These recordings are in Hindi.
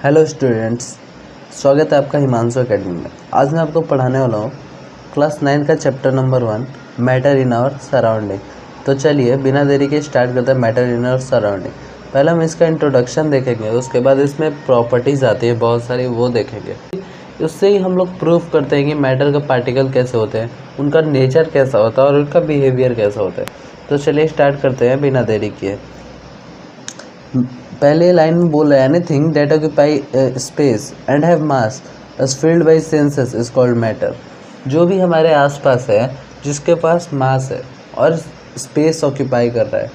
हेलो स्टूडेंट्स, स्वागत है आपका हिमांशु एकेडमी में। आज मैं आपको पढ़ाने वाला हूँ क्लास 9 का chapter number 1 matter in our surrounding. तो चलिए बिना देरी के स्टार्ट करते हैं मैटर इन आवर सराउंडिंग। पहले हम इसका इंट्रोडक्शन देखेंगे, उसके बाद इसमें प्रॉपर्टीज़ आती है बहुत सारी, वो देखेंगे। उससे ही हम लोग प्रूफ करते हैं कि मैटर का पार्टिकल कैसे होते हैं, उनका नेचर कैसा होता है और उनका बिहेवियर कैसा होता है। तो चलिए स्टार्ट करते हैं बिना देरी किए। पहले लाइन में बोल रहा है anything that occupy space and have mass is filled by senses is called matter. जो भी हमारे आसपास है, जिसके पास मास है और स्पेस ऑक्यूपाई कर रहा है,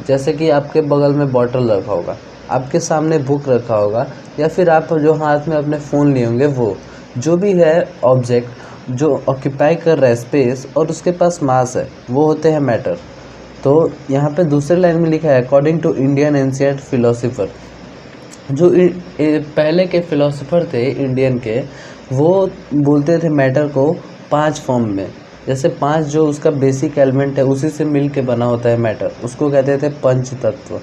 जैसे कि आपके बगल में बॉटल रखा होगा, आपके सामने बुक रखा होगा, या फिर आप जो हाथ में अपने फ़ोन लिए होंगे, वो जो भी है ऑब्जेक्ट जो ऑक्यूपाई कर रहा है स्पेस और उसके पास मास है, वो होते हैं मैटर। तो यहाँ पे दूसरे लाइन में लिखा है according to Indian ancient philosopher. जो पहले के फिलोसोफर थे इंडियन के, वो बोलते थे मैटर को 5 फॉर्म में। जैसे 5 जो उसका बेसिक एलिमेंट है उसी से मिल के बना होता है मैटर, उसको कहते थे पंच तत्व।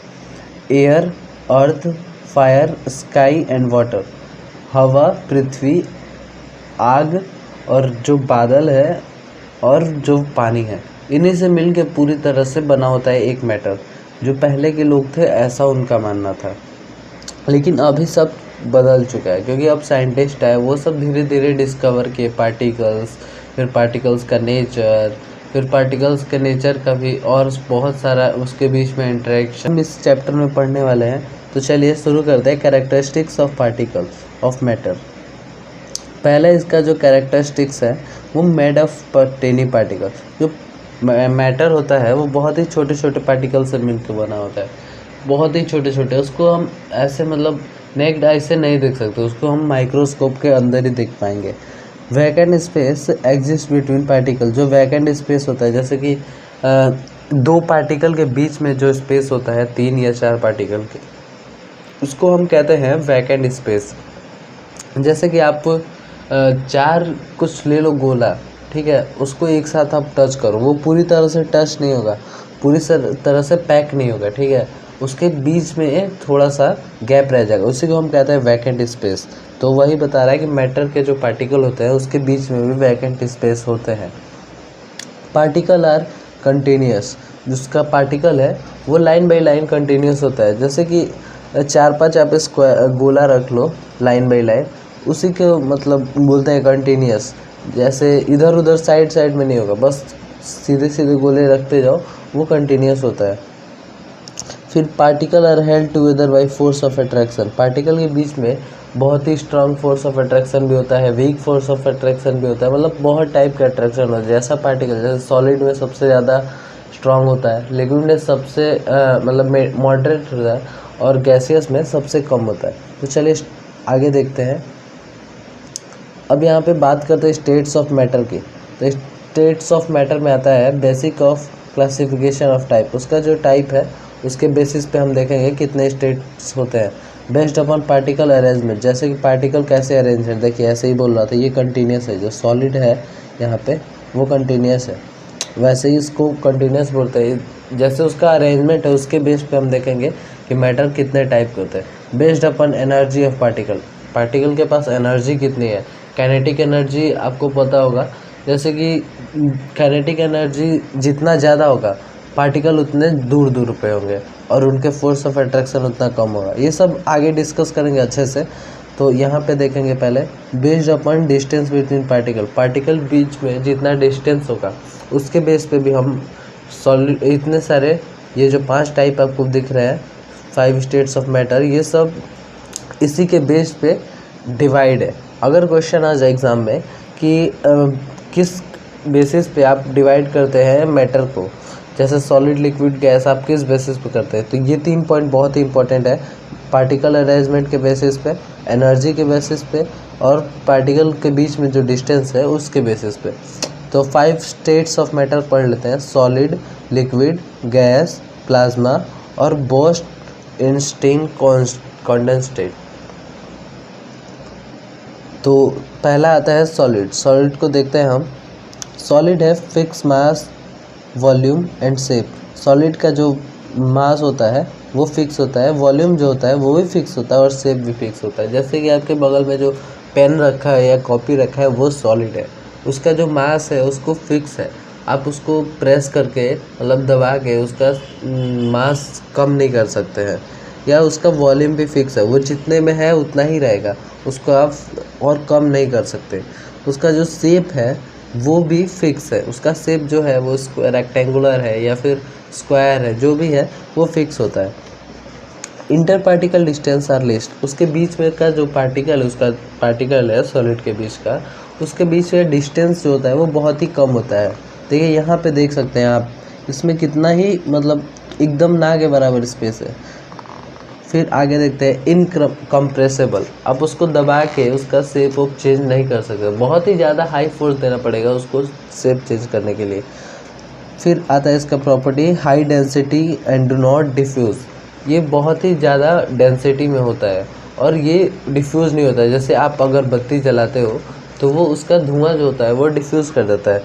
Air, earth, fire, sky and water. हवा, पृथ्वी, आग और जो बादल है और जो पानी है, इन्हीं से मिल के पूरी तरह से बना होता है एक मैटर। जो पहले के लोग थे ऐसा उनका मानना था, लेकिन अभी सब बदल चुका है क्योंकि अब साइंटिस्ट है, वो सब धीरे धीरे डिस्कवर किए पार्टिकल्स, फिर पार्टिकल्स का नेचर, फिर पार्टिकल्स के नेचर का भी और बहुत सारा उसके बीच में इंटरेक्शन हम इस चैप्टर में पढ़ने वाले हैं। तो चलिए शुरू करते हैं characteristics of particles of matter. पहला इसका जो कैरेक्टरिस्टिक्स है वो मेड ऑफ टेनी पार्टिकल। जो मैटर होता है वो बहुत ही छोटे छोटे पार्टिकल से मिलकर बना होता है, बहुत ही छोटे छोटे। उसको हम ऐसे मतलब नेक्ड आई से नहीं देख सकते, उसको हम माइक्रोस्कोप के अंदर ही देख पाएंगे। Vacant space exist between particle. जो वैकेंट स्पेस होता है, जैसे कि 2 पार्टिकल के बीच में जो स्पेस होता है 3 या 4 पार्टिकल के, उसको हम कहते हैं वैकेंट स्पेस। जैसे कि आप 4 कुछ ले लो गोला, ठीक है, उसको एक साथ आप टच करो, वो पूरी तरह से टच नहीं होगा, पूरी तरह से पैक नहीं होगा, ठीक है, उसके बीच में थोड़ा सा गैप रह जाएगा, उसी को हम कहते हैं वैकेंट स्पेस। तो वही बता रहा है कि मैटर के जो पार्टिकल होते हैं उसके बीच में भी वैकेंट स्पेस होते हैं। Particle are continuous. जिसका पार्टिकल है वो लाइन बाई लाइन कंटिन्यूस होता है। जैसे कि 4-5 आप स्क्वायर गोला रख लो लाइन बाई लाइन, उसी को मतलब बोलते हैं कंटिन्यूस। जैसे इधर उधर साइड साइड में नहीं होगा, बस सीधे सीधे गोले रखते जाओ, वो कंटिन्यूस होता है। फिर particle are held together by force of attraction. Particle के बीच में बहुत ही स्ट्रांग फोर्स ऑफ अट्रैक्शन भी होता है, वीक फोर्स ऑफ अट्रैक्शन भी होता है, मतलब बहुत टाइप का अट्रैक्शन होता है। जैसा पार्टिकल, जैसे सॉलिड में सबसे ज़्यादा स्ट्रांग होता है, लिक्विड में सबसे मतलब मॉडरेट होता है, और गैसियस में सबसे कम होता है। तो चलिए आगे देखते हैं। अब यहाँ पे बात करते हैं स्टेट्स ऑफ मैटर की। तो स्टेट्स ऑफ मैटर में आता है basic of classification of type. उसका जो टाइप है उसके बेसिस पे हम देखेंगे कितने स्टेट्स होते हैं। Based upon particle arrangement. जैसे कि पार्टिकल कैसे अरेंज है, देखिए ऐसे ही बोल रहा था, ये कंटिन्यूस है, जो सॉलिड है यहाँ पे वो कंटिन्यूस है, वैसे ही इसको कंटिन्यूस बोलते हैं। जैसे उसका अरेंजमेंट है उसके बेस पे हम देखेंगे कि मैटर कितने टाइप के होते हैं। Based upon energy of particle. Particle के पास एनर्जी कितनी है, काइनेटिक एनर्जी आपको पता होगा। जैसे कि काइनेटिक एनर्जी जितना ज़्यादा होगा, पार्टिकल उतने दूर दूर पे होंगे और उनके फोर्स ऑफ अट्रैक्शन उतना कम होगा। ये सब आगे डिस्कस करेंगे अच्छे से। तो यहाँ पे देखेंगे पहले based upon distance between particle. Particle बीच में जितना डिस्टेंस होगा उसके बेस पे भी हम सॉलिड, इतने सारे ये जो 5 टाइप आपको दिख रहे हैं, 5 स्टेट्स ऑफ मैटर, ये सब इसी के बेस पे डिवाइड है। अगर क्वेश्चन आ जाए एग्ज़ाम में कि किस बेसिस पे आप डिवाइड करते हैं मैटर को, जैसे सॉलिड, लिक्विड, गैस, आप किस बेसिस पे करते हैं, तो ये 3 पॉइंट बहुत ही इंपॉर्टेंट है। पार्टिकल अरेंजमेंट के बेसिस पे, एनर्जी के बेसिस पे, और पार्टिकल के बीच में जो डिस्टेंस है उसके बेसिस पे। तो 5 स्टेट्स ऑफ मैटर पढ़ लेते हैं। सॉलिड, लिक्विड, गैस, प्लाज्मा और बर्स्ट इंस्टिंग कॉन्डेंस स्टेट। तो पहला आता है सॉलिड। सॉलिड को देखते हैं हम। सॉलिड है fix mass, volume and shape. Solid का जो मास होता है वो फिक्स होता है, वॉल्यूम जो होता है वो भी फिक्स होता है और शेप भी फिक्स होता है। जैसे कि आपके बगल में जो पेन रखा है या कॉपी रखा है वो सॉलिड है, उसका जो मास है उसको फिक्स है, आप उसको प्रेस करके मतलब दबा के उसका मास कम नहीं कर सकते हैं। या उसका वॉल्यूम भी फिक्स है, वो जितने में है उतना ही रहेगा, उसको आप और कम नहीं कर सकते। उसका जो शेप है वो भी फिक्स है, उसका शेप जो है वो रेक्टेंगुलर है या फिर स्क्वायर है, जो भी है वो फिक्स होता है। Inter particle distance are least, उसके बीच में का जो पार्टिकल है, उसका पार्टिकल है सॉलिड के बीच का, उसके बीच में डिस्टेंस जो होता है वो बहुत ही कम होता है। देखिए यहाँ पे देख सकते हैं आप, इसमें कितना ही मतलब एकदम ना के बराबर स्पेस है। फिर आगे देखते हैं इनकम्प्रेसिबल, आप उसको दबा के उसका शेप ऑफ चेंज नहीं कर सकते, बहुत ही ज़्यादा हाई फोर्स देना पड़ेगा उसको शेप चेंज करने के लिए। फिर आता है इसका property high density and do not diffuse, ये बहुत ही ज़्यादा डेंसिटी में होता है और ये डिफ्यूज़ नहीं होता है। जैसे आप अगर बत्ती जलाते हो तो वो उसका धुआं जो होता है वो डिफ्यूज़ कर देता है,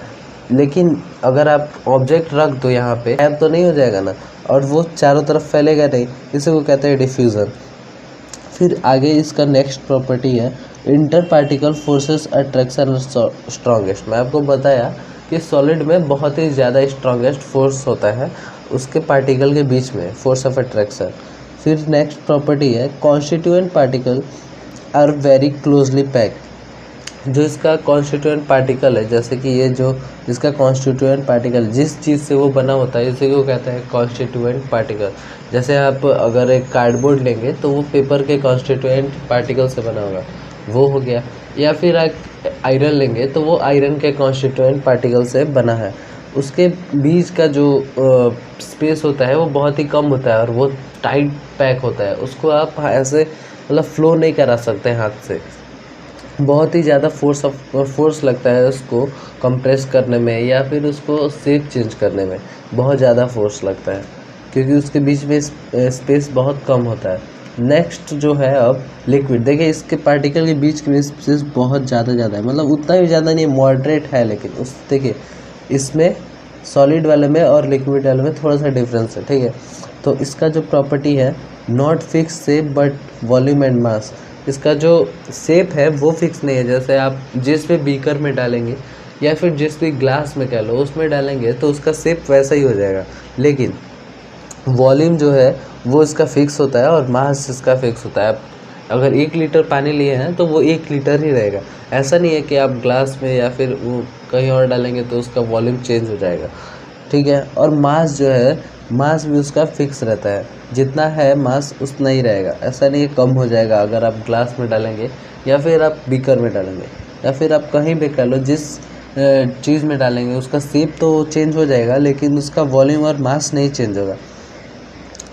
लेकिन अगर आप ऑब्जेक्ट रख दो यहाँ पे गायब तो नहीं हो जाएगा ना, और वो चारों तरफ फैलेगा नहीं, इसी को कहते हैं डिफ्यूज़न। फिर आगे इसका नेक्स्ट प्रॉपर्टी है inter particle forces attraction strongest. मैं आपको बताया कि सॉलिड में बहुत ही ज़्यादा स्ट्रॉन्गेस्ट फोर्स होता है उसके पार्टिकल के बीच में, फोर्स ऑफ अट्रैक्शन। फिर नेक्स्ट प्रॉपर्टी है constituent particle are very closely packed, जो इसका कॉन्स्टिट्यूएंट पार्टिकल है, जैसे कि ये जो इसका कॉन्स्टिट्यूएंट पार्टिकल जिस चीज़ से वो बना होता है इसी को कहते हैं कॉन्स्टिट्यूएंट पार्टिकल। जैसे आप अगर एक कार्डबोर्ड लेंगे तो वो पेपर के कॉन्स्टिट्यूएंट पार्टिकल से बना होगा, वो हो गया। या फिर आप आयरन लेंगे तो वो आयरन के कॉन्स्टिट्यूएंट पार्टिकल से बना है, उसके बीच का जो स्पेस होता है वो बहुत ही कम होता है और वो टाइट पैक होता है, उसको आप ऐसे मतलब फ्लो नहीं करा सकते हाथ से, बहुत ही ज़्यादा फोर्स लगता है उसको कंप्रेस करने में या फिर उसको शेप चेंज करने में, बहुत ज़्यादा फोर्स लगता है क्योंकि उसके बीच में स्पेस बहुत कम होता है। नेक्स्ट जो है अब लिक्विड, देखिए इसके पार्टिकल के बीच में स्पेस बहुत ज़्यादा है, मतलब उतना भी ज़्यादा नहीं, मॉडरेट है, लेकिन उस देखिए इसमें सॉलिड वाले में और लिक्विड वाले में थोड़ा सा डिफरेंस है, ठीक है। तो इसका जो प्रॉपर्टी है not fix shape but volume and mass, इसका जो शेप है वो फिक्स नहीं है, जैसे आप जिस भी बीकर में डालेंगे या फिर जिस भी ग्लास में कह लो उसमें डालेंगे तो उसका शेप वैसा ही हो जाएगा, लेकिन वॉल्यूम जो है वो इसका फिक्स होता है और मास इसका फिक्स होता है। आप अगर 1 लीटर पानी लिए हैं तो वो 1 लीटर ही रहेगा, ऐसा नहीं है कि आप ग्लास में या फिर वो कहीं और डालेंगे तो उसका वॉल्यूम चेंज हो जाएगा, ठीक है। और मास जो है, मास भी उसका फिक्स रहता है, जितना है मास उतना ही रहेगा, ऐसा नहीं है कम हो जाएगा अगर आप ग्लास में डालेंगे या फिर आप बीकर में डालेंगे या फिर आप कहीं भी कर लो, जिस चीज़ में डालेंगे उसका शेप तो चेंज हो जाएगा लेकिन उसका वॉल्यूम और मास नहीं चेंज होगा।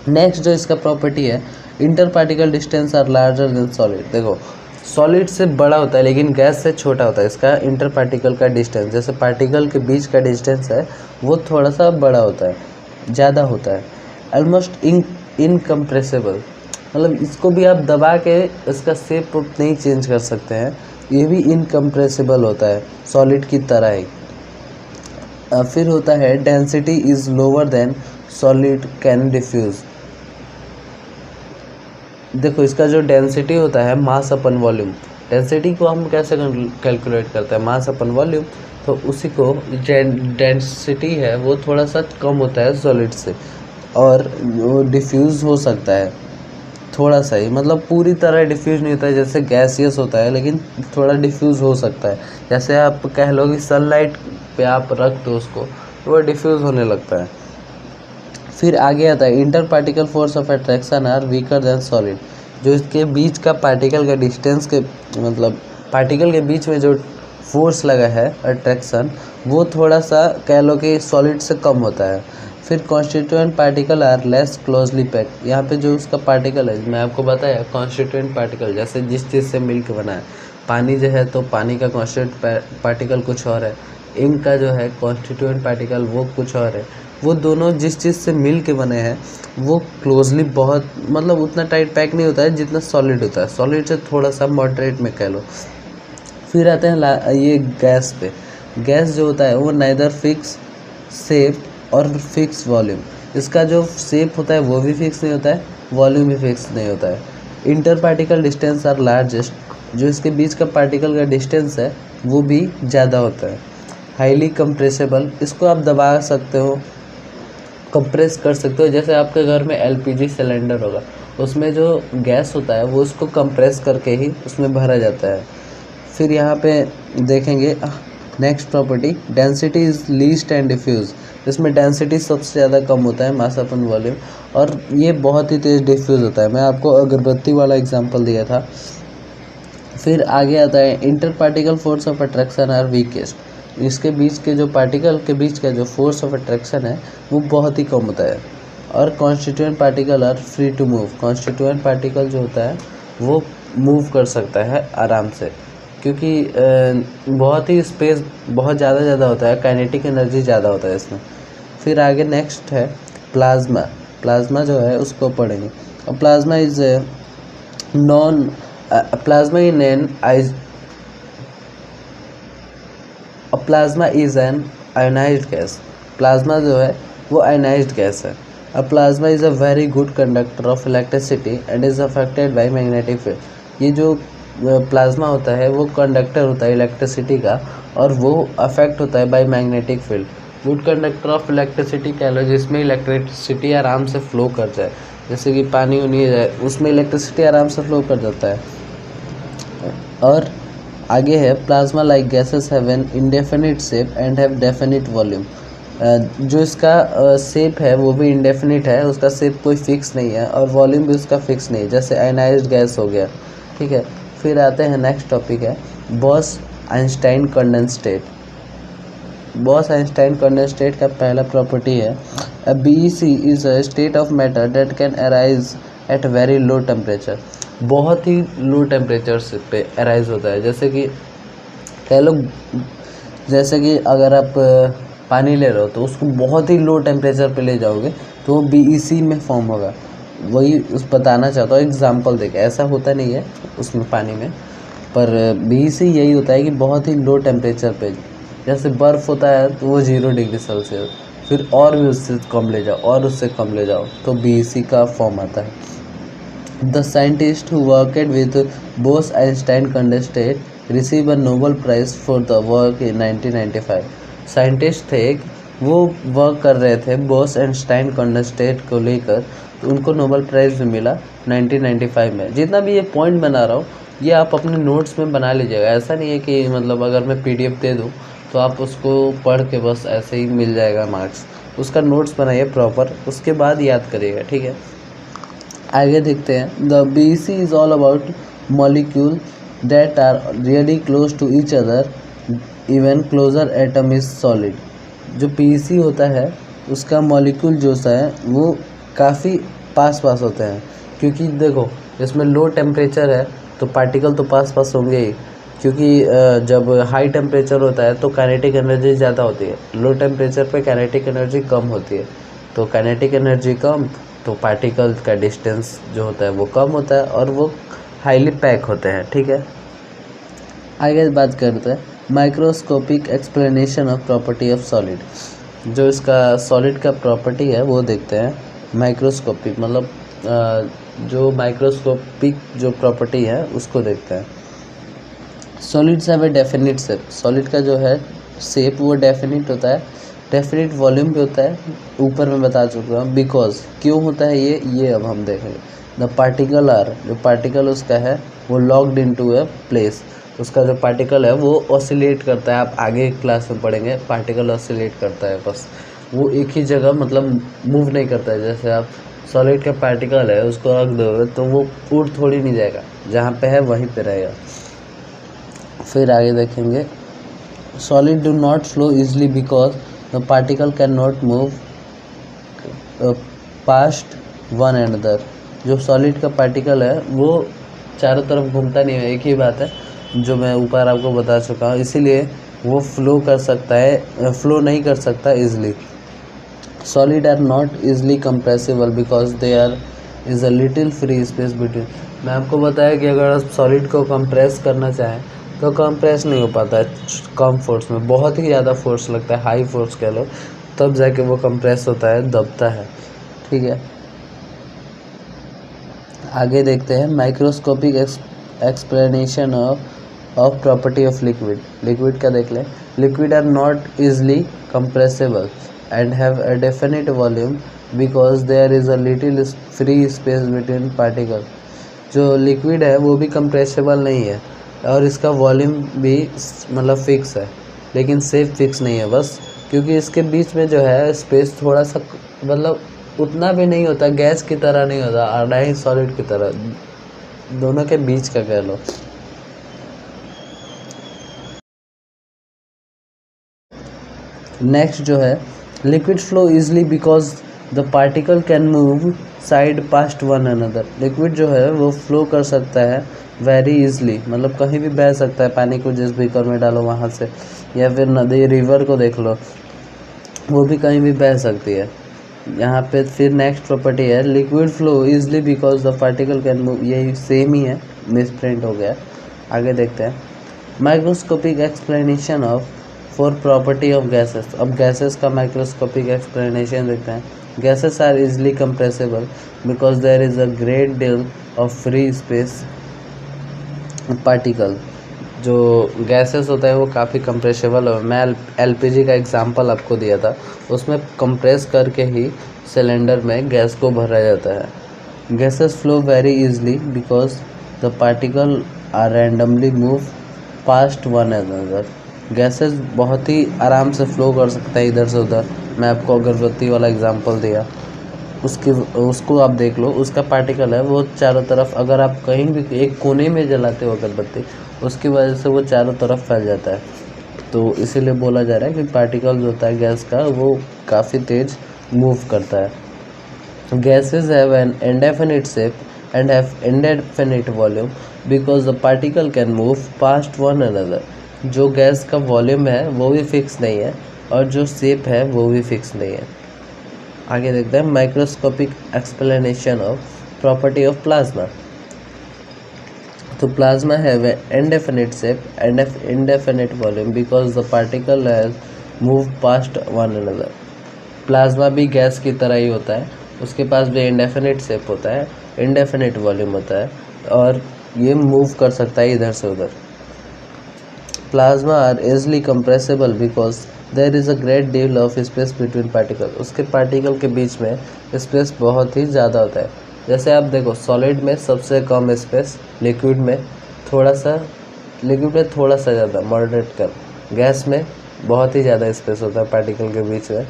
नेक्स्ट जो इसका प्रॉपर्टी है inter particle distance are larger than solid, देखो सॉलिड से बड़ा होता है लेकिन गैस से छोटा होता है इसका इंटर पार्टिकल का डिस्टेंस, जैसे पार्टिकल के बीच का डिस्टेंस है वो थोड़ा सा बड़ा होता है, ज़्यादा होता है। ऑलमोस्ट इनकम्प्रेसिबल, मतलब इसको भी आप दबा के इसका शेप नहीं चेंज कर सकते हैं, ये भी इनकम्प्रेसिबल होता है सॉलिड की तरह ही। फिर होता है density is lower than solid can diffuse, देखो इसका जो डेंसिटी होता है मास अपन वॉल्यूम, डेंसिटी को हम कैसे कैलकुलेट करते हैं, मास अपन वॉल्यूम, तो उसी को डेंसिटी है वो थोड़ा सा कम होता है सॉलिड से और वो डिफ्यूज़ हो सकता है थोड़ा सा ही, मतलब पूरी तरह डिफ्यूज़ नहीं होता है जैसे गैसियस होता है, लेकिन थोड़ा डिफ्यूज़ हो सकता है। जैसे आप कह लो कि सनलाइट पे आप रख दो उसको तो वो डिफ्यूज़ होने लगता है। फिर आगे आता है inter particle force of attraction are weaker than solid, जो इसके बीच का पार्टिकल का डिस्टेंस के मतलब पार्टिकल के बीच में जो फोर्स लगा है अट्रैक्शन वो थोड़ा सा कह लो कि सॉलिड से कम होता है। फिर constituent particle are less closely packed, यहाँ पे जो उसका पार्टिकल है मैं आपको बताया कॉन्स्टिट्यूएंट पार्टिकल जैसे जिस चीज़ से मिल के बना है, पानी जो है तो पानी का कॉन्स्टिट्यूएंट पार्टिकल कुछ और है, इंक का जो है कॉन्स्टिट्यूएंट पार्टिकल वो कुछ और है, वो दोनों जिस चीज़ से मिल के बने हैं वो क्लोजली बहुत मतलब उतना टाइट पैक नहीं होता है जितना सॉलिड होता है, सॉलिड से थोड़ा सा मॉडरेट में कह लो। फिर आते हैं ये गैस पे, गैस जो होता है वो नाइदर फिक्स शेप और फिक्स वॉल्यूम, इसका जो शेप होता है वो भी फिक्स नहीं होता है, वॉल्यूम भी फिक्स नहीं होता है। Inter particle distance are largest, जो इसके बीच का पार्टिकल का डिस्टेंस है वो भी ज़्यादा होता है। हाईली कंप्रेसेबल, इसको आप दबा सकते हो, कंप्रेस कर सकते हो। जैसे आपके घर में एलपीजी सिलेंडर होगा, उसमें जो गैस होता है वो उसको कंप्रेस करके ही उसमें भरा जाता है। फिर यहाँ पे देखेंगे next property, density is least and diffuse. इसमें डेंसिटी सबसे ज़्यादा कम होता है, मास अपन वॉल्यूम, और ये बहुत ही तेज़ डिफ्यूज़ होता है। मैं आपको अगरबत्ती वाला एग्जांपल दिया था। फिर आगे आता है inter particle force of attraction are weakest. इसके बीच के जो पार्टिकल के बीच का जो फोर्स ऑफ अट्रैक्शन है वो बहुत ही कम होता है। और constituent particle are free to move. Constituent particle जो होता है वो मूव कर सकता है आराम से, क्योंकि बहुत ही स्पेस बहुत ज़्यादा होता है, काइनेटिक एनर्जी ज़्यादा होता है इसमें। फिर आगे नेक्स्ट है प्लाज्मा। प्लाज्मा जो है उसको पढ़ेंगे। और plasma is non plasma in an eyes plasma is an ionised gas. Plasma जो है वो आयोनाइज्ड गैस है। A plasma is a very good conductor of electricity and is affected by magnetic field. ये जो प्लाज्मा होता है वो कंडक्टर होता है इलेक्ट्रिसिटी का, और वो अफेक्ट होता है bye magnetic field. Good conductor of electricity कह लो जिसमें इलेक्ट्रिसिटी आराम से फ्लो कर जाए, जैसे कि पानी उनी जाए उसमें इलेक्ट्रिसिटी आराम से फ्लो कर जाता है। और आगे है plasma like gases have an indefinite shape and have definite volume. जो इसका शेप है वो भी इंडेफिनिट है, उसका शेप कोई फिक्स नहीं है, और वॉल्यूम भी उसका फिक्स नहीं है, जैसे आयनाइज्ड गैस हो गया, ठीक है। फिर आते हैं नेक्स्ट टॉपिक है boss Einstein condensate. Boss Einstein condensate का पहला प्रॉपर्टी है BEC is a state of matter that can arise at very low temperature. बहुत ही लो टेम्परेचर पे अराइज होता है, जैसे कि कह लो, जैसे कि अगर आप पानी ले रहे हो तो उसको बहुत ही लो टेम्परेचर पे ले जाओगे तो वो BEC में फॉर्म होगा। वही उस बताना चाहता हूँ एग्जांपल देके, ऐसा होता नहीं है उसमें पानी में, पर BEC यही होता है कि बहुत ही लो टेम्परेचर पे, जैसे बर्फ़ होता है तो वो 0 डिग्री सेल्सियस, फिर और भी उससे कम ले जाओ और उससे कम ले जाओ तो BEC का फॉर्म आता है। The scientist who worked with Bose Einstein condensate receive a Nobel prize for the work in 1995। Scientist थे, वो वर्क कर रहे थे बोस आइंस्टाइन कंडेंसेट को लेकर, तो उनको नोबेल प्राइज़ भी मिला 1995 में। जितना भी ये पॉइंट बना रहा हूँ ये आप अपने नोट्स में बना लीजिएगा। ऐसा नहीं है कि मतलब अगर मैं PDF दे दूँ तो आप उसको पढ़ के बस ऐसे ही मिल जाएगा मार्क्स। उसका नोट्स बनाइए प्रॉपर, उसके बाद याद करिएगा, ठीक है। आगे देखते हैं the BEC is all about molecule that are really close to each other, even closer atom is solid. जो BEC होता है उसका मॉलिक्यूल जो सा है वो काफ़ी पास होते हैं, क्योंकि देखो इसमें लो टेम्परेचर है तो पार्टिकल तो पास होंगे ही, क्योंकि जब हाई टेम्परेचर होता है तो काइनेटिक एनर्जी ज़्यादा होती है, लो टेम्परेचर पे काइनेटिक एनर्जी कम होती है। तो काइनेटिक एनर्जी कम तो पार्टिकल का डिस्टेंस जो होता है वो कम होता है और वो हाईली पैक होते हैं, ठीक है। आगे बात करते हैं microscopic explanation of property of solid. जो इसका सॉलिड का प्रॉपर्टी है वो देखते हैं। माइक्रोस्कोपिक मतलब जो माइक्रोस्कोपिक जो प्रॉपर्टी है उसको देखते हैं। Solids have a definite shape. Solid का जो है शेप वो डेफिनिट होता है, डेफिनिट वॉल्यूम भी होता है, ऊपर मैं बता चुका हूँ। बिकॉज क्यों होता है ये अब हम देखेंगे। द पार्टिकल आर, जो पार्टिकल उसका है वो लॉक्ड इनटू ए प्लेस। उसका जो पार्टिकल है वो ऑसिलेट करता है, आप आगे क्लास में पढ़ेंगे। पार्टिकल ऑसिलेट करता है, बस वो एक ही जगह मतलब मूव नहीं करता है। जैसे आप सॉलिड का पार्टिकल है उसको रख दोगे तो वो उड़ थोड़ी नहीं जाएगा, जहाँ पे है वहीं पे रहेगा। फिर आगे देखेंगे solid do not flow easily because the particle can not move past one another. जो सॉलिड का पार्टिकल है वो चारों तरफ घूमता नहीं है, एक ही बात है जो मैं ऊपर आपको बता चुका हूँ, इसीलिए वो फ्लो कर सकता है, फ्लो नहीं कर सकता easily. Solid are not easily compressible because they are is a little free space between. मैं आपको बताया कि अगर आप सॉलिड को कंप्रेस करना चाहें तो कंप्रेस नहीं हो पाता है कम फोर्स में, बहुत ही ज़्यादा फोर्स लगता है, हाई फोर्स कह लो, तब जाके वो कंप्रेस होता है, दबता है। ठीक है, आगे देखते हैं microscopic explanation of property of liquid. Liquid का देख लें। Liquid are not easily compressible and have a definite volume because there is a little free space between particle. जो लिक्विड है वो भी कंप्रेसिबल नहीं है और इसका वॉल्यूम भी मतलब फिक्स है, लेकिन सेफ फिक्स नहीं है बस, क्योंकि इसके बीच में जो है स्पेस थोड़ा सा मतलब उतना भी नहीं होता, गैस की तरह नहीं होता और ना ही सॉलिड की तरह, दोनों के बीच का कह लो। नेक्स्ट जो है liquid flow easily because the particle can move side past one another. Liquid जो है वो फ्लो कर सकता है वेरी इजली, मतलब कहीं भी बह सकता है, पानी को जिस बीकर में डालो वहाँ से, या फिर नदी रिवर को देख लो, वो भी कहीं भी बह सकती है। यहाँ पे फिर नेक्स्ट प्रॉपर्टी है liquid flow easily because the particle can move, ये सेम ही है, मिसप्रिंट हो गया। आगे देखते हैं microscopic explanation of for property of gases. अब गैसेस का माइक्रोस्कोपिक एक्सप्लेनेशन देखते हैं। Gases are easily compressible because there is a great deal of free space particle. जो गैसेस होता है वो काफ़ी कंप्रेसिबल है। मैं एलपीजी का एग्जांपल आपको दिया था, उसमें कंप्रेस करके ही सिलेंडर में गैस को भरा जाता है। Gases flow very easily because the particle are randomly move past one another. Gases बहुत ही आराम से फ्लो कर सकता है इधर से उधर। मैं आपको अगरबत्ती वाला एग्जांपल दिया, उसको आप देख लो, उसका पार्टिकल है वो चारों तरफ, अगर आप कहीं भी एक कोने में जलाते हो अगरबत्ती, उसकी वजह से वो चारों तरफ फैल जाता है। तो इसीलिए बोला जा रहा है कि पार्टिकल जो होता है गैस का वो काफ़ी तेज मूव करता है। Gases have an indefinite shape and have indefinite volume because the particle can move past one another. जो गैस का वॉल्यूम है वो भी फिक्स नहीं है और जो शेप है वो भी फिक्स नहीं है। आगे देखते हैं microscopic explanation of property of plasma. तो plasma have indefinite shape and indefinite volume because the particle has move past one another. Plasma भी गैस की तरह ही होता है, उसके पास भी इंडेफिनिट शेप होता है, इंडेफिनिट वॉल्यूम होता है और ये मूव कर सकता है इधर से उधर। Plasma are easily compressible because there is a great deal of space between particle. उसके पार्टिकल के बीच में स्पेस बहुत ही ज़्यादा होता है। जैसे आप देखो सॉलिड में सबसे कम स्पेस, लिक्विड में थोड़ा सा ज़्यादा मॉडरेट कम, गैस में बहुत ही ज़्यादा स्पेस होता है पार्टिकल के बीच में,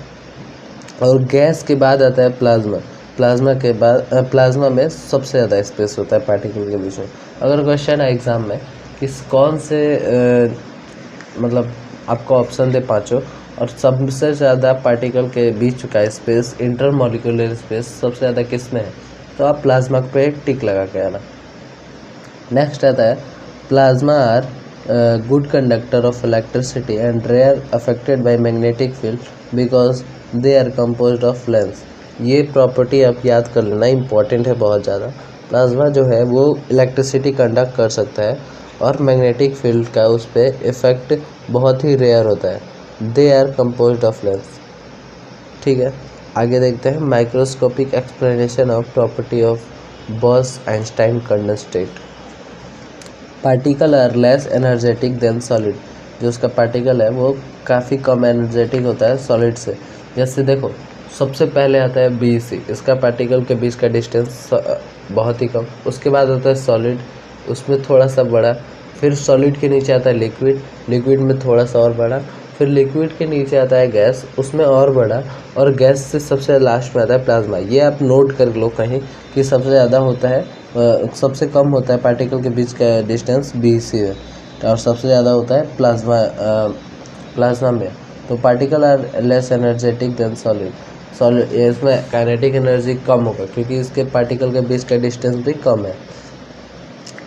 और गैस के बाद आता है प्लाज्मा। प्लाज्मा में सबसे ज़्यादा स्पेस होता है पार्टिकल के बीच में। अगर क्वेश्चन है एग्ज़ाम में कि कौन से मतलब आपको ऑप्शन दे पाँचों और सबसे ज़्यादा पार्टिकल के बीच का स्पेस, इंटरमॉलिक्यूलर स्पेस सबसे ज़्यादा किस में है, तो आप प्लाज्मा पे टिक लगा के आना। नेक्स्ट आता है plasma are good conductor of electricity and rare affected by magnetic field because they are composed of lens. ये प्रॉपर्टी आप याद कर लेना, इंपॉर्टेंट है बहुत ज़्यादा। प्लाज्मा जो है वो इलेक्ट्रिसिटी कंडक्ट कर सकता है और मैग्नेटिक फील्ड का उस पर इफ़ेक्ट बहुत ही रेयर होता है। They are composed of lens. ठीक है, आगे देखते हैं microscopic explanation of property of Bose Einstein condensate. Particle are less energetic than solid. जो उसका पार्टिकल है वो काफ़ी कम एनर्जेटिक होता है सॉलिड से। जैसे देखो सबसे पहले आता है BC, इसका पार्टिकल के बीच का डिस्टेंस बहुत ही कम। उसके बाद आता है सॉलिड, उसमें थोड़ा सा बड़ा, फिर सॉलिड के नीचे आता है लिक्विड, लिक्विड में थोड़ा सा और बड़ा, फिर लिक्विड के नीचे आता है गैस, उसमें और बड़ा, और गैस से सबसे लास्ट में आता है प्लाज्मा। ये आप नोट कर लो कहीं कि सबसे ज़्यादा होता है सबसे कम होता है पार्टिकल के बीच का डिस्टेंस BC है और सबसे ज़्यादा होता है प्लाज्मा में। तो particle are less energetic than solid इसमें काइनेटिक एनर्जी कम होगा क्योंकि इसके पार्टिकल के बीच का डिस्टेंस भी कम है।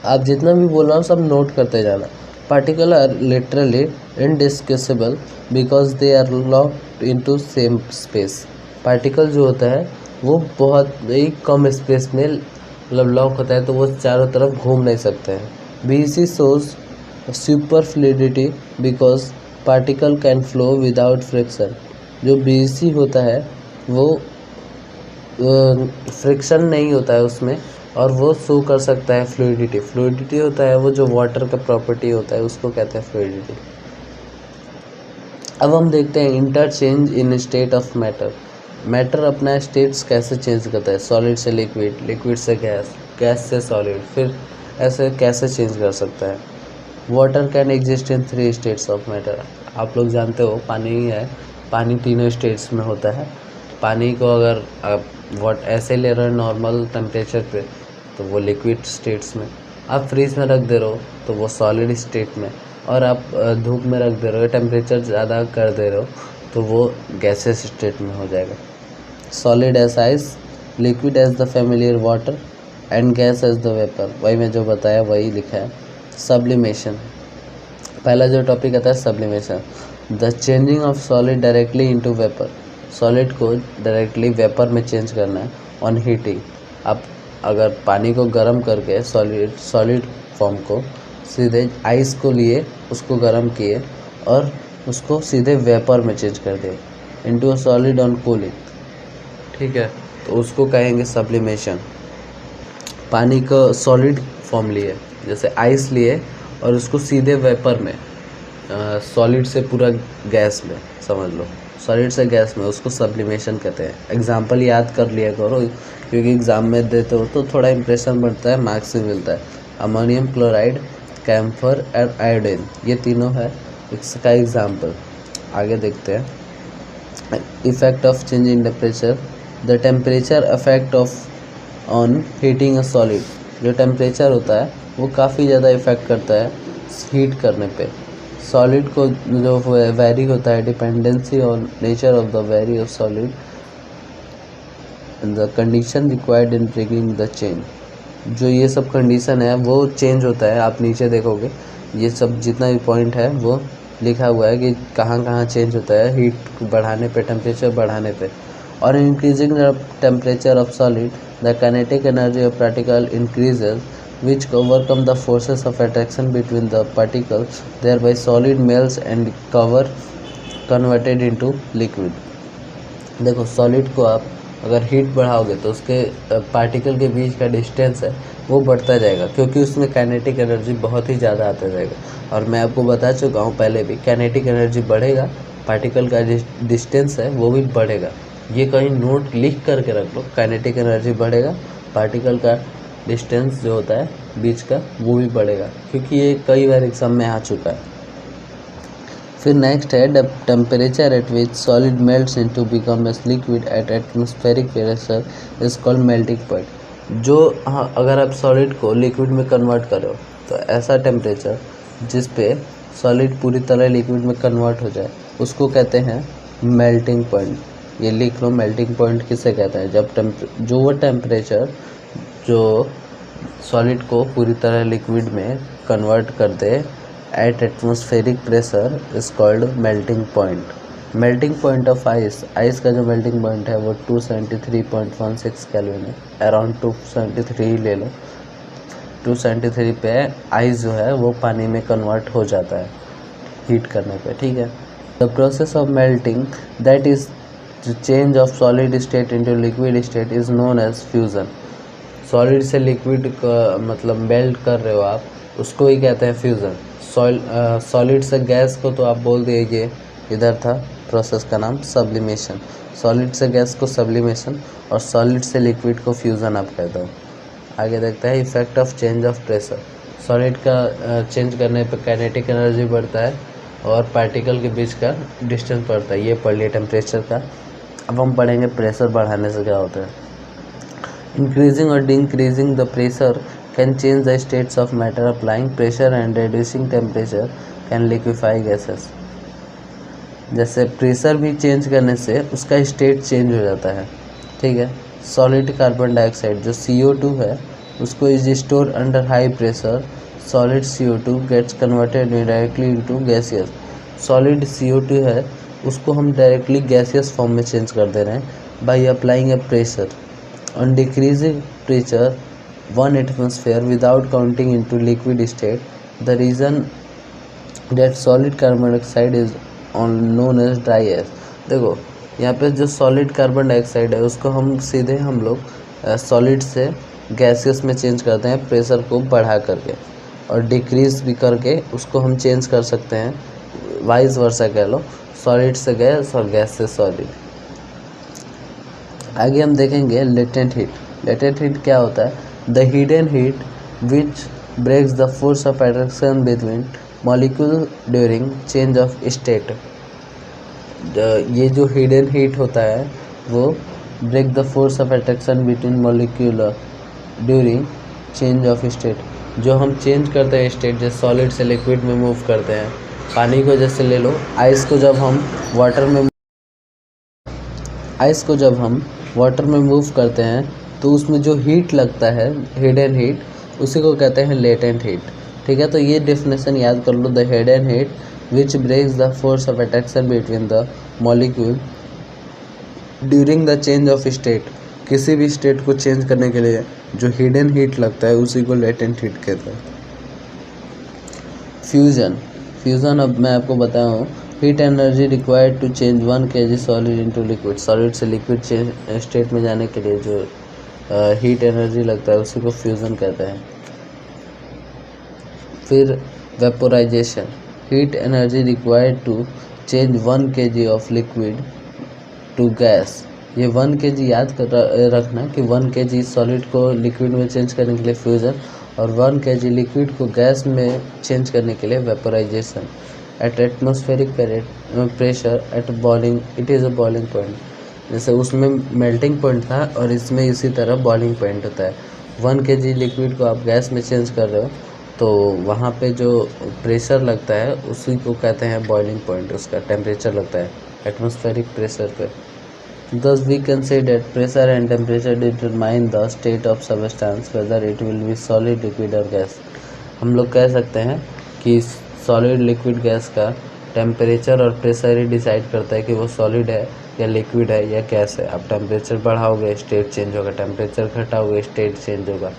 आप जितना भी बोल रहा हूँ सब नोट करते जाना। Particle are literally indiscussible because they are locked into same space. Particle जो होता है वो बहुत ही कम स्पेस में मतलब लॉक होता है, तो वो चारों तरफ घूम नहीं सकते हैं। BC shows super fluidity because particle can flow without friction। जो BC होता है वो फ्रिक्शन नहीं होता है उसमें, और वो शो कर सकता है फ्लूइडिटी। फ्लूइडिटी होता है वो जो वाटर का प्रॉपर्टी होता है, उसको कहते हैं फ्लूइडिटी। अब हम देखते हैं interchange in state of matter. Matter अपना स्टेट्स कैसे चेंज करता है, सॉलिड से लिक्विड, लिक्विड से गैस, गैस से सॉलिड, फिर ऐसे कैसे चेंज कर सकता है। Water can exist in 3 states of matter. आप लोग जानते हो पानी ही है, पानी तीनों स्टेट्स में होता है। पानी को अगर आप ऐसे ले रहे हो नॉर्मल टेम्परेचर पे तो वो लिक्विड स्टेट्स में, आप फ्रीज में रख दे रहे हो तो वो सॉलिड स्टेट में, और आप धूप में रख दे रहे हो, टेम्परेचर ज़्यादा कर दे रहे हो तो वो गैसेस स्टेट में हो जाएगा। Solid as ice, liquid as the familiar water, and gas as the vapour. वही मैं जो बताया वही लिखा है। सब्लिमेशन, पहला जो टॉपिक आता है sublimation, the changing of solid directly into vapour. Solid को डायरेक्टली वेपर में चेंज करना है। ऑन हीटिंग, आप अगर पानी को गर्म करके सॉलिड फॉर्म को सीधे आइस को लिए, उसको गर्म किए और उसको सीधे वेपर में चेंज कर दिए into a solid on cooling, ठीक है, तो उसको कहेंगे सब्लिमेशन। पानी को सॉलिड फॉर्म लिए, जैसे आइस लिए और उसको सीधे वेपर में, सॉलिड से पूरा गैस में, समझ लो सॉलिड से गैस में, उसको सब्लिमेशन कहते हैं। एग्जाम्पल याद कर लिया करो क्योंकि एग्ज़ाम में देते हो तो थोड़ा इंप्रेशन बढ़ता है, मार्क्स भी मिलता है। अमोनियम क्लोराइड, कैम्फर और आयोडीन, ये तीनों है इसका एग्जाम्पल। आगे देखते हैं effect of change in temperature. The temperature effect of on heating a solid. जो टेम्परेचर होता है वो काफ़ी ज़्यादा इफेक्ट करता है हीट करने पे। सॉलिड को जो वेरी होता है, dependency on nature of the very of solid, the condition required in breaking the change. जो ये सब कंडीशन है वो चेंज होता है। आप नीचे देखोगे ये सब जितना भी पॉइंट है वो लिखा हुआ है कि कहाँ कहाँ चेंज होता है हीट बढ़ाने पे, टेम्परेचर बढ़ाने पे। और increasing the temperature of solid, the kinetic energy of particle increases which overcome the forces of attraction between the particles, thereby solid melts and cover converted into liquid। देखो सॉलिड को आप अगर हीट बढ़ाओगे तो उसके पार्टिकल के बीच का डिस्टेंस है वो बढ़ता जाएगा, क्योंकि उसमें काइनेटिक एनर्जी बहुत ही ज़्यादा आता जाएगा। और मैं आपको बता चुका हूँ पहले भी, काइनेटिक एनर्जी बढ़ेगा, पार्टिकल का डिस्टेंस है वो भी बढ़ेगा। ये कहीं नोट लिख करके रख लो, काइनेटिक एनर्जी बढ़ेगा, पार्टिकल का डिस्टेंस जो होता है बीच का वो भी बढ़ेगा, क्योंकि ये कई बार एग्जाम में आ चुका है। फिर नेक्स्ट है the temperature at which solid melts into become S liquid at atmospheric pressure is called melting point. जो अगर आप सॉलिड को लिक्विड में कन्वर्ट करो तो ऐसा टेम्परेचर जिस पे सॉलिड पूरी तरह लिक्विड में कन्वर्ट हो जाए उसको कहते हैं मेल्टिंग पॉइंट। ये लिख लो, मेल्टिंग पॉइंट किसे कहते हैं, जब जो वो टेम्परेचर जो सॉलिड को पूरी तरह लिक्विड में कन्वर्ट कर दे at atmospheric pressure is called melting point. Melting point of ice, ice का जो मेल्टिंग पॉइंट है वो 273.16 केल्विन है, अराउंड 273 ले लो। 273 पे आइस जो है वो पानी में कन्वर्ट हो जाता है हीट करने पे, ठीक है। The process of melting that is change of solid state into liquid state is known as fusion. Solid से लिक्विड का मतलब मेल्ट कर रहे हो आप, उसको ही कहते हैं फ्यूज़न। सॉलिड से गैस को तो आप बोल दिए, ये इधर था प्रोसेस का नाम सब्लिमेशन। सॉलिड से गैस को सब्लिमेशन और सॉलिड से लिक्विड को फ्यूज़न आप कहते हो। आगे देखते हैं effect of change of pressure. Solid का चेंज करने पे काइनेटिक एनर्जी बढ़ता है और पार्टिकल के बीच का डिस्टेंस बढ़ता है, ये पढ़ लिया टेम्परेचर का। अब हम पढ़ेंगे प्रेशर बढ़ाने से क्या होता है। Increasing or decreasing the pressure can change the states of matter. Applying pressure and reducing temperature can liquefy gases। जैसे प्रेशर भी चेंज करने से उसका स्टेट चेंज हो जाता है, ठीक है। सॉलिड कार्बन डाइऑक्साइड जो CO2 है उसको is store under high pressure, solid CO2 gets converted directly into gaseous. Solid CO2 है उसको हम डायरेक्टली गैसियस फॉर्म में चेंज कर दे रहे हैं by applying a pressure. On decreasing pressure 1 atmosphere without counting into liquid state, the reason that solid carbon dioxide is known as dry air। देखो यहाँ पे जो सॉलिड कार्बन डाइऑक्साइड है उसको हम सीधे हम लोग सॉलिड से गैसियस में चेंज करते हैं प्रेशर को बढ़ा करके, और डिक्रीज भी करके उसको हम चेंज कर सकते हैं, वाइस वर्सा कह लो, सॉलिड से गैस और गैस से सॉलिड। आगे हम देखेंगे लेटेंट हीट। लेटेंट हीट क्या होता है? The hidden heat which breaks the force of attraction between molecule during change of state. ये जो हिडन हीट होता है वो break the force of attraction between molecule during change of state. जो हम चेंज करते हैं स्टेट, जैसे सॉलिड से लिक्विड में मूव करते हैं, पानी को जैसे ले लो, आइस को जब हम वाटर में मूव करते हैं तो उसमें जो हीट लगता है, हिडन हीट, उसी को कहते हैं लेटेंट हीट। ठीक है, तो ये डेफिनेशन याद कर लो, the hidden heat which breaks the force of attraction between the molecule during the change of state. किसी भी स्टेट को चेंज करने के लिए जो हिडन हीट लगता है उसी को लेटेंट हीट कहते हैं। फ्यूजन अब मैं आपको बताया हूँ, heat energy required to change 1 kg solid into liquid. Solid से लिक्विड स्टेट में जाने के लिए जो हीट एनर्जी लगता है उसी को फ्यूजन कहते हैं। फिर vaporisation, heat energy required to change 1 kg of liquid to gas. ये 1 kg याद रखना कि 1 kg सॉलिड को लिक्विड में चेंज करने के लिए फ्यूजन, और 1 kg लिक्विड को गैस में चेंज करने के लिए vaporisation. At atmospheric pressure at boiling, it is a boiling point. जैसे उसमें मेल्टिंग पॉइंट था और इसमें इसी तरह बॉइलिंग पॉइंट होता है। 1 kg लिक्विड को आप गैस में चेंज कर रहे हो तो वहाँ पे जो प्रेशर लगता है उसी को कहते हैं बॉइलिंग पॉइंट, उसका टेम्परेचर लगता है एटमॉस्फेरिक प्रेशर पे। Thus we can say that pressure and temperature determine the state of substance, whether it will be solid, liquid or gas। हम लोग कह सकते हैं कि सॉलिड, लिक्विड, गैस का टेम्परेचर और प्रेशर ही डिसाइड करता है कि वो सॉलिड है या लिक्विड है या गैस है। आप टेम्परेचर बढ़ाओगे स्टेट चेंज होगा, टेम्परेचर घटाओगे स्टेट चेंज होगा।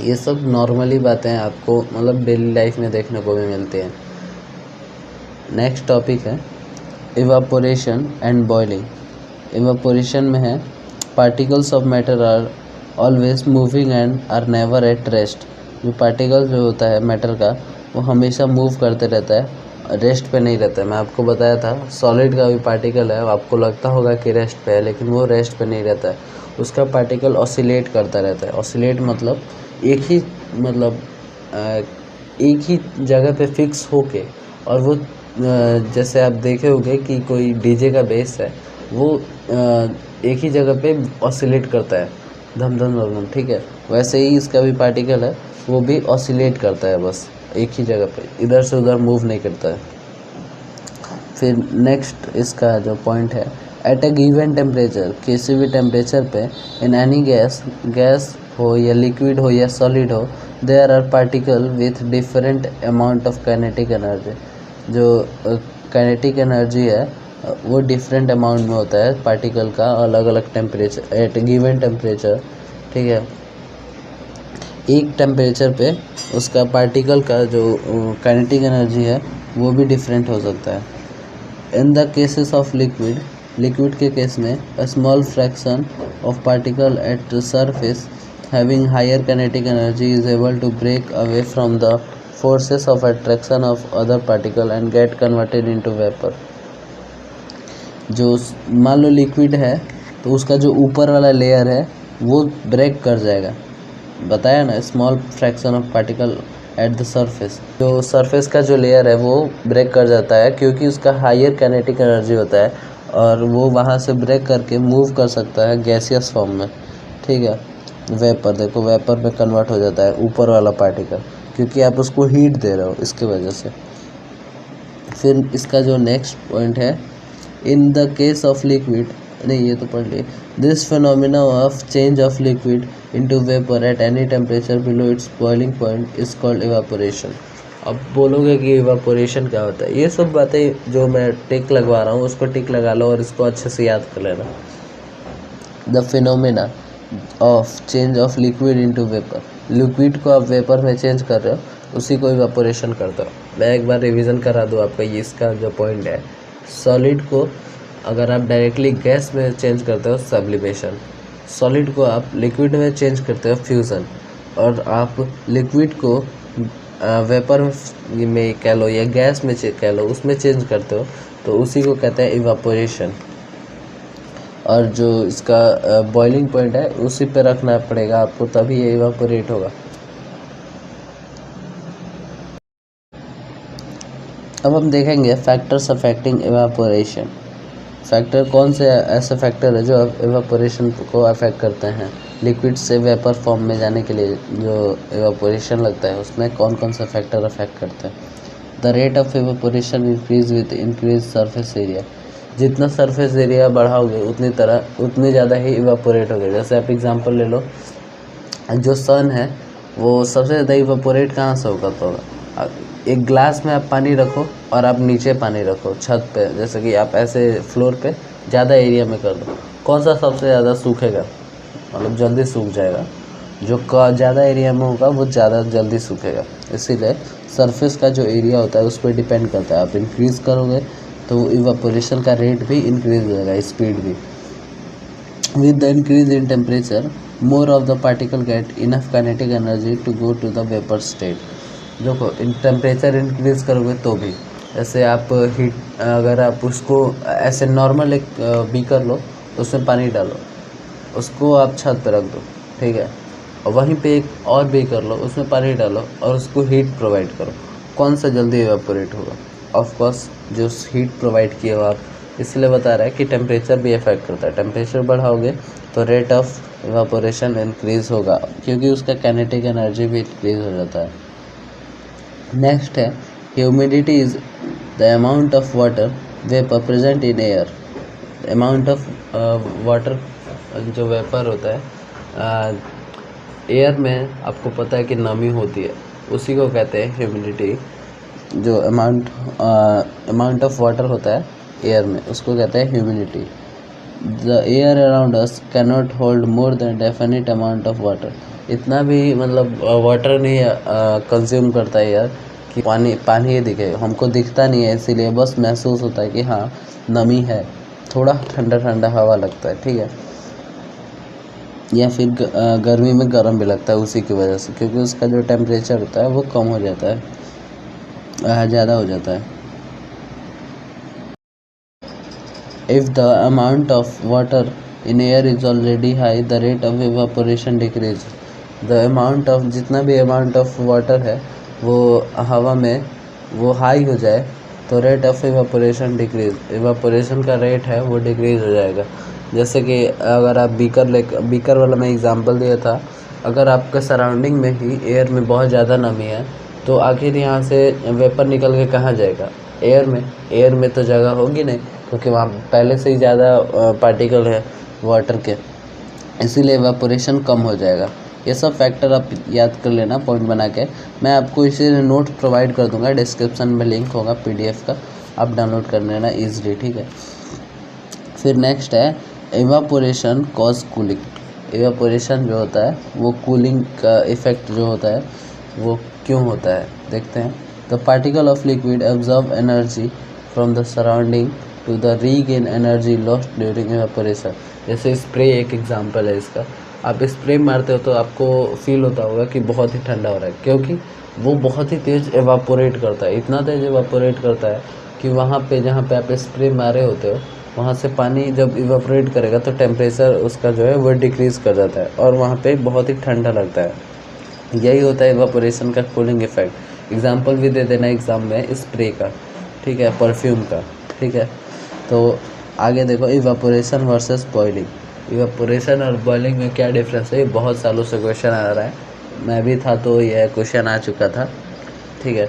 ये सब नॉर्मली बातें आपको मतलब डेली लाइफ में देखने को भी मिलती हैं। नेक्स्ट टॉपिक है इवापोरेशन एंड बॉइलिंग। इवापोरेशन में है, particles of matter are always moving and are never at rest. जो पार्टिकल जो होता है मैटर का वो हमेशा मूव करते रहता है, रेस्ट पे नहीं रहता है। मैं आपको बताया था सॉलिड का भी पार्टिकल है, आपको लगता होगा कि रेस्ट पे है, लेकिन वो रेस्ट पे नहीं रहता है। उसका पार्टिकल ऑसिलेट करता रहता है। ऑसिलेट मतलब एक ही जगह पे फिक्स होके, और वो जैसे आप देखे होंगे कि कोई डीजे का बेस है वो एक ही जगह पे ऑसिलेट करता है, धम धम धम धम। ठीक है, वैसे ही इसका भी पार्टिकल है, वो भी ऑसिलेट करता है, बस एक ही जगह पे, इधर से उधर मूव नहीं करता है। फिर नेक्स्ट इसका जो पॉइंट है, एट ए गिवन टेम्परेचर, किसी भी टेम्परेचर पे, इन एनी गैस हो या लिक्विड हो या सॉलिड हो, there are particle with different amount of kinetic energy. जो काइनेटिक एनर्जी है वो डिफरेंट अमाउंट में होता है पार्टिकल का, अलग अलग टेम्परेचर, एट गिवन टेम्परेचर। ठीक है, एक टेम्परेचर पे उसका पार्टिकल का जो काइनेटिक एनर्जी है वो भी डिफरेंट हो सकता है। In the cases of liquid के केस में, a small fraction of particle at surface having higher kinetic energy is able to break away from the forces of attraction of other particle and get converted into vapour. जो मान लो लिक्विड है तो उसका जो ऊपर वाला लेयर है वो ब्रेक कर जाएगा, बताया ना, small fraction of particle at the surface. जो सरफेस का जो लेयर है वो ब्रेक कर जाता है क्योंकि उसका हायर काइनेटिक एनर्जी होता है, और वो वहाँ से ब्रेक करके मूव कर सकता है गैसियस फॉर्म में। ठीक है, वेपर, देखो वेपर में कन्वर्ट हो जाता है ऊपर वाला पार्टिकल, क्योंकि आप उसको हीट दे रहे हो, इसकी वजह से। फिर इसका जो नेक्स्ट पॉइंट है, in the case of liquid, नहीं ये तो पढ़ लिए, this phenomena of change of liquid into vapour at any temperature below it's boiling point is called evaporation. अब बोलोगे कि इवापोरेशन क्या होता है? ये सब बातें जो मैं टिक लगवा रहा हूँ उसको टिक लगा लो और इसको अच्छे से याद कर लेना। The phenomena of change of liquid into vapour, liquid को आप वेपर में चेंज कर रहे हो, उसी को इवापोरेशन करते हो। मैं एक बार रिवीजन करा दूँ आपका, ये इसका जो पॉइंट है, सॉलिड को अगर आप डायरेक्टली गैस में चेंज करते हो सब्लिमेशन, सॉलिड को आप लिक्विड में चेंज करते हो फ्यूज़न, और आप लिक्विड को वेपर में कह लो या गैस में कह लो उसमें चेंज करते हो तो उसी को कहते हैं इवापोरेशन। और जो इसका बॉइलिंग पॉइंट है उसी पे रखना पड़ेगा आपको, तभी ये इवापोरेट होगा। अब हम देखेंगे फैक्टर्स अफेक्टिंग इवापोरेशन। फैक्टर कौन से ऐसे फैक्टर है जो इवापोरेशन को अफेक्ट करते हैं, लिक्विड से वेपर फॉर्म में जाने के लिए जो इवापोरेशन लगता है उसमें कौन कौन से फैक्टर अफेक्ट करते हैं। The rate of evaporation increase with increase surface area, जितना सरफेस एरिया बढ़ाओगे उतनी ज़्यादा ही इवापोरेट होगा। जैसे आप एग्जांपल ले लो, जो सन है वो सबसे ज़्यादा इवापोरेट कहाँ से होगा, तो एक ग्लास में आप पानी रखो और आप नीचे पानी रखो छत पे, जैसे कि आप ऐसे फ्लोर पे ज़्यादा एरिया में कर दो, कौन सा सबसे ज़्यादा सूखेगा, मतलब जल्दी सूख जाएगा। जो ज़्यादा एरिया में होगा वो ज़्यादा जल्दी सूखेगा। इसीलिए सरफेस का जो एरिया होता है उस पर डिपेंड करता है। आप इंक्रीज़ करोगे तो इवापोरेशन का रेट भी इंक्रीज़ हो जाएगा, स्पीड भी। With the increase in temperature more of the particle get enough kinetic energy to go to the vapour state. देखो टेम्परेचर इंक्रीज़ करोगे तो भी, जैसे आप हीट, अगर आप उसको ऐसे नॉर्मल एक बीकर लो, उसमें पानी डालो, उसको आप छत पर रख दो, ठीक है, और वहीं पे एक और बीकर लो, उसमें पानी डालो और उसको हीट प्रोवाइड करो, कौन सा जल्दी इवापोरेट होगा? ऑफ कोर्स जो हीट प्रोवाइड किए हो आप। इसलिए बता रहा है कि टेम्परेचर भी इफेक्ट करता है। टेम्परेचर बढ़ाओगे तो रेट ऑफ इवापोरेशन इंक्रीज़ होगा, क्योंकि उसका काइनेटिक एनर्जी भी इंक्रीज़ हो जाता है। नेक्स्ट है humidity is the amount of water vapour present in air. Amount of water जो वेपर होता है एयर में, आपको पता है कि नमी होती है, उसी को कहते हैं ह्यूमिडिटी। जो अमाउंट ऑफ वाटर होता है एयर में उसको कहते हैं humidity. The air around us can not hold more than definite amount of water. इतना भी मतलब वाटर नहीं कंज्यूम करता है यार कि पानी ही दिखे, हमको दिखता नहीं है, इसीलिए बस महसूस होता है कि हाँ नमी है, थोड़ा ठंडा ठंडा हवा लगता है, ठीक है, या फिर गर्मी में गर्म भी लगता है उसी की वजह से, क्योंकि उसका जो टेम्परेचर होता है वो कम हो जाता है, ज़्यादा हो जाता है। If the amount of water in air is already high, the rate of evaporation decrease. The amount of जितना भी amount of water है वो हवा में वो हाई हो जाए तो rate of evaporation decrease, evaporation का रेट है वो डिक्रीज हो जाएगा। जैसे कि अगर आप बीकर वाला मैं एग्जांपल दिया था, अगर आपके सराउंडिंग में ही एयर में बहुत ज़्यादा नमी है तो आखिर यहाँ से वेपर निकल के कहाँ जाएगा? एयर में तो जगह होगी नहीं, क्योंकि वहाँ पहले से ही ज़्यादा पार्टिकल है वाटर के, इसीलिए इवापोरेशन कम हो जाएगा। ये सब फैक्टर आप याद कर लेना पॉइंट बना के। मैं आपको इसी नोट प्रोवाइड कर दूंगा, डिस्क्रिप्शन में लिंक होगा पीडीएफ का, आप डाउनलोड कर लेना ईजिली, ठीक है। फिर नेक्स्ट है इवापोरेशन कॉज कूलिंग। इवापोरेशन जो होता है वो कूलिंग का इफेक्ट जो होता है वो क्यों होता है देखते हैं। The particle of liquid absorb energy from the surrounding to the regain energy lost during evaporation. जैसे स्प्रे एक एग्जांपल है इसका, आप स्प्रे मारते हो तो आपको फील होता होगा कि बहुत ही ठंडा हो रहा है, क्योंकि वो बहुत ही तेज़ एवापोरेट करता है, इतना तेज़ एवापोरेट करता है कि वहाँ पे जहाँ पे आप स्प्रे मारे होते हो वहाँ से पानी जब इवापोरेट करेगा तो टेम्परेचर उसका जो है वो डिक्रीज़ कर जाता है और वहाँ पे बहुत ही ठंडा लगता है। यही होता है इवापोरेशन का कूलिंग इफेक्ट। एग्जांपल भी दे देना एग्जाम में स्प्रे का, ठीक है, परफ्यूम का, ठीक है। तो आगे देखो इवापोरेशन वर्सेस बॉइलिंग। इवापोरेशन और बॉइलिंग में क्या डिफरेंस है, ये बहुत सालों से क्वेश्चन आ रहा है, मैं भी था तो यह क्वेश्चन आ चुका था, ठीक है,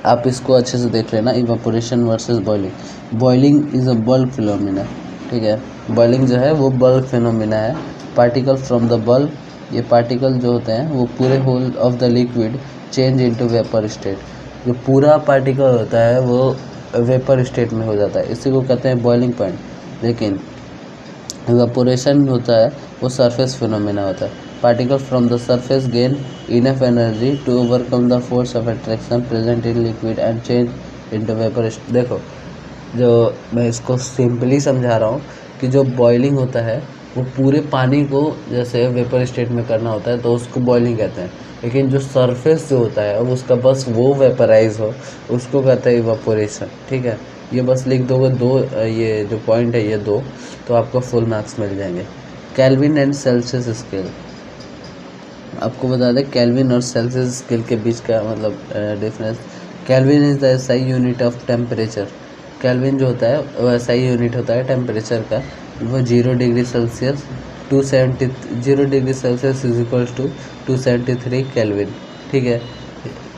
आप इसको अच्छे से देख लेना। Evaporation versus boiling. Boiling is a bulk phenomena, ठीक है, बॉइलिंग जो है वो बल्क फिनोमिना है। पार्टिकल फ्रॉम द बल्क, ये पार्टिकल जो होते हैं वो पूरे whole of the liquid change into vapour state. जो पूरा पार्टिकल होता है वो वेपर स्टेट में हो जाता है, इसी को कहते हैं बॉइलिंग पॉइंट। लेकिन इवापोरेशन होता है वो सरफेस फिनोमेना होता है। Particle from the surface gain enough energy to overcome the force of attraction present in liquid and change into vapour. देखो जो मैं इसको सिंपली समझा रहा हूँ कि जो बॉइलिंग होता है वो पूरे पानी को जैसे वेपर स्टेट में करना होता है तो उसको बॉइलिंग कहते हैं, लेकिन जो सरफेस जो होता है अब उसका बस वो वेपराइज हो उसको कहते हैं इवापोरेशन। ठीक है, ये बस लिख दोगे दो, ये जो पॉइंट है ये दो, तो आपको फुल मार्क्स मिल जाएंगे। केल्विन एंड सेल्सियस स्केल, आपको बता दें केल्विन और सेल्सियस स्केल के बीच का मतलब difference. Kelvin is the SI unit of temperature. Kelvin जो होता है वो एसआई यूनिट होता है टेम्परेचर का। वो 0 degree Celsius 0 degree Celsius is equals to 273 Kelvin. ठीक है,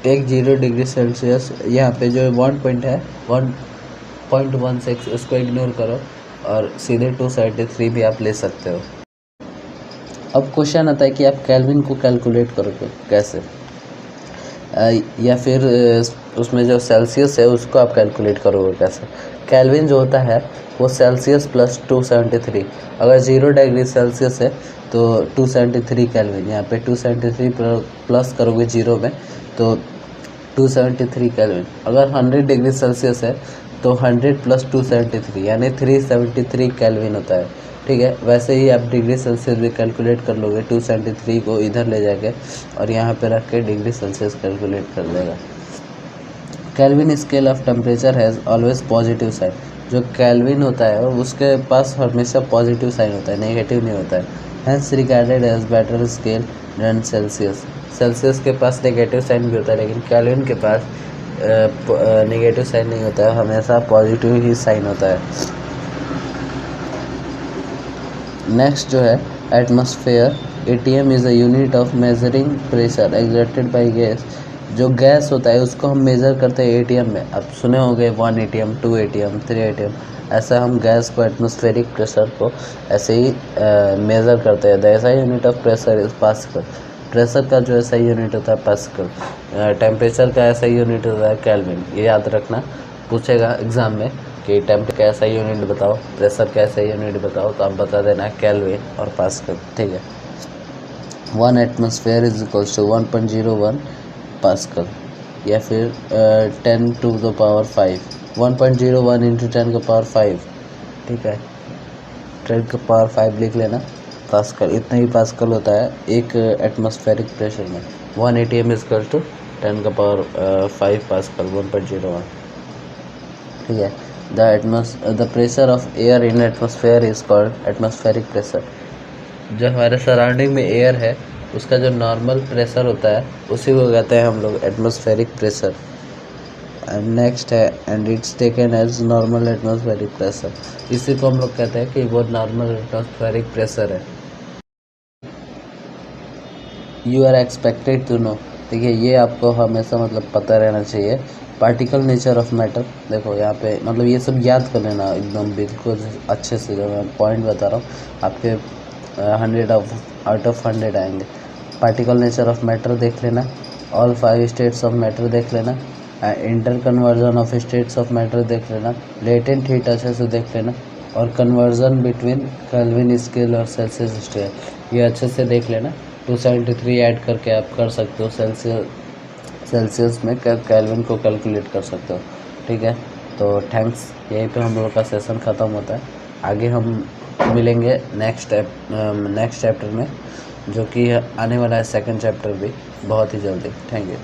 एक 0 डिग्री सेल्सियस, यहाँ पे जो 1 पॉइंट है 1.16 इसको इग्नोर करो और सीधे 273 भी आप ले सकते हो। अब क्वेश्चन आता है कि आप केल्विन को कैलकुलेट करोगे कैसे, या फिर उसमें जो सेल्सियस है उसको आप कैलकुलेट करोगे कैसे। केल्विन जो होता है वो सेल्सियस प्लस 273, अगर 0 डिग्री सेल्सियस है तो 273 केल्विन, यहाँ पे 273 प्लस करोगे 0 में तो 273 केल्विन। अगर 100 डिग्री सेल्सियस है तो 100 प्लस 273 यानी 373 केल्विन होता है। ठीक है, वैसे ही आप डिग्री सेल्सियस भी कैलकुलेट कर लोगे, 273 को इधर ले जाके और यहाँ पे रख के डिग्री सेल्सियस कैलकुलेट कर देगा। Kelvin scale of temperature has always positive sign. जो केल्विन होता है उसके पास हमेशा पॉजिटिव साइन होता है, नेगेटिव नहीं होता है। Hence regarded as better scale than Celsius. Celsius के पास नेगेटिव साइन भी होता है लेकिन केल्विन के पास नेगेटिव साइन नहीं होता है, हमेशा पॉजिटिव ही साइन होता है। नेक्स्ट जो है atmosphere. ATM is a unit of measuring pressure exerted by gas. जो गैस होता है उसको हम मेज़र करते हैं एटीएम में। अब सुने होंगे 1 एटीएम 2 एटीएम 3 एटीएम, ऐसा हम गैस को एटमॉस्फेरिक प्रेशर को ऐसे ही मेज़र करते हैं। द ऐसा unit of pressure is pascal. Pressure का जो ऐसा यूनिट होता है पास्कल। टेम्परेचर का ऐसा यूनिट होता है केल्विन। ये याद रखना, पूछेगा एग्जाम में कि टेम्प का ऐसा यूनिट बताओ, प्रेशर का ऐसा यूनिट बताओ, तो आप बता देना केल्विन और पास्कल। ठीक है, 1 atmosphere is equals to 1.01 pascal, या फिर 10 टू द पावर 5, 1.01 इंटू 10 का पावर 5। ठीक है, 10 का पावर 5 लिख लेना पास्कल, इतना ही पास्कल होता है एक एटमॉस्फेरिक प्रेशर में। 1 एटीएम इज इक्वल टू 10 का पावर 5 पास्कल, 1.01। ठीक है, the pressure of air in atmosphere is called atmospheric pressure। जो हमारे सराउंडिंग में एयर है उसका जो नॉर्मल प्रेशर होता है उसी को कहते हैं हम लोग एटमॉस्फेरिक प्रेशर। एंड नेक्स्ट है and it's taken as normal atmospheric pressure. इसी को हम लोग कहते हैं कि वो नॉर्मल एटमॉस्फेरिक प्रेशर है। You are expected to know, देखिए ये आपको हमेशा मतलब पता रहना चाहिए। पार्टिकल नेचर ऑफ मैटर, देखो यहाँ पे मतलब ये सब याद कर लेना एकदम बिल्कुल अच्छे से। जो मैं पॉइंट बता रहा हूँ आपके 100 आउट ऑफ 100 आएंगे। पार्टिकल नेचर ऑफ मैटर देख लेना, ऑल 5 स्टेट्स ऑफ मैटर देख लेना, inter conversion of states of matter देख लेना, लेटेंट हीट अच्छे से देख लेना, और कन्वर्जन बिटवीन केल्विन स्केल और सेल्सियस स्केल ये अच्छे से देख लेना। 273 ऐड करके आप कर सकते हो सेल्सियस में केल्विन को कैलकुलेट कर सकते हो। ठीक है, तो थैंक्स, यहीं पे हम लोग का सेशन ख़त्म होता है। आगे हम मिलेंगे नेक्स्ट चैप्टर में, जो कि आने वाला है सेकंड चैप्टर भी बहुत ही जल्दी। Thank you.